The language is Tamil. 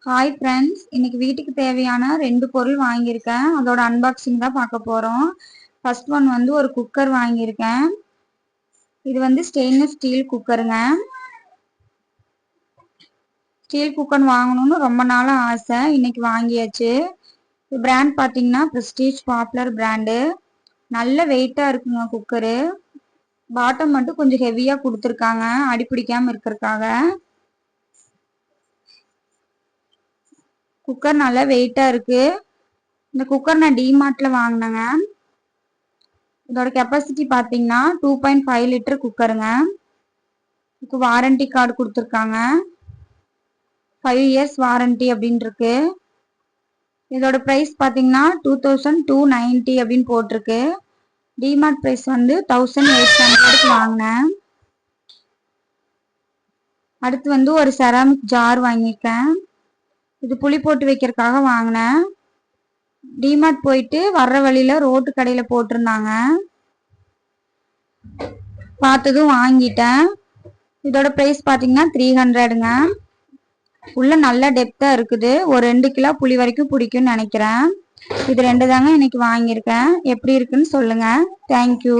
ஹாய் ஃப்ரெண்ட்ஸ், இன்னைக்கு வீட்டுக்கு தேவையான 2 பொருள் வாங்கியிருக்கேன். அதோட அன்பாக்சிங் தான் பார்க்க போகிறோம். ஃபர்ஸ்ட் ஒன் வந்து ஒரு குக்கர் வாங்கியிருக்கேன். இது வந்து ஸ்டெயின்லெஸ் ஸ்டீல் குக்கருங்க. ஸ்டீல் குக்கர் வாங்கணும்னு ரொம்ப நாளாக ஆசை, இன்னைக்கு வாங்கியாச்சு. இது பிராண்ட் பார்த்தீங்கன்னா ப்ரெஸ்டீஜ் பாப்புலர் பிராண்டு. நல்ல வெயிட்டாக இருக்குங்க குக்கரு. பாட்டம் மட்டும் கொஞ்சம் ஹெவியாக கொடுத்துருக்காங்க, அடி பிடிக்காமல் இருக்கிறதுக்காக. குக்கர் நல்லா வெயிட்டா இருக்கு. இந்த குக்கர் நான் டிமார்ட்ல வாங்கினேங்க. இதோட கெப்பாசிட்டி பார்த்தீங்கன்னா 2.5 லிட்டர் குக்கருங்க. இதுக்கு வாரண்டி கார்டு கொடுத்துருக்காங்க. 5 இயர்ஸ் வாரண்டி அப்படின்னு இருக்கு. இதோட ப்ரைஸ் பார்த்தீங்கன்னா 2290 அப்படின்னு போட்டிருக்கு. டிமார்ட் ப்ரைஸ் வந்து 1800க்கு வாங்கினேன். அடுத்து வந்து ஒரு செராமிக் ஜார் வாங்கியிருக்கேன். இது புளி போட்டு வைக்கிறதுக்காக வாங்கினேன். டிமார்ட் போயிட்டு வர்ற வழியில ரோட்டு கடையில போட்டிருந்தாங்க, பார்த்ததும் வாங்கிட்டேன். இதோட பிரைஸ் பார்த்தீங்கன்னா 300ங்க. உள்ள நல்ல டெப்தா இருக்குது. ஒரு 2 கிலோ புளி வரைக்கும் பிடிக்கும்னு நினைக்கிறேன். இது 2 தாங்க இன்னைக்கு வாங்கியிருக்கேன். எப்படி இருக்குன்னு சொல்லுங்க. தேங்க்யூ.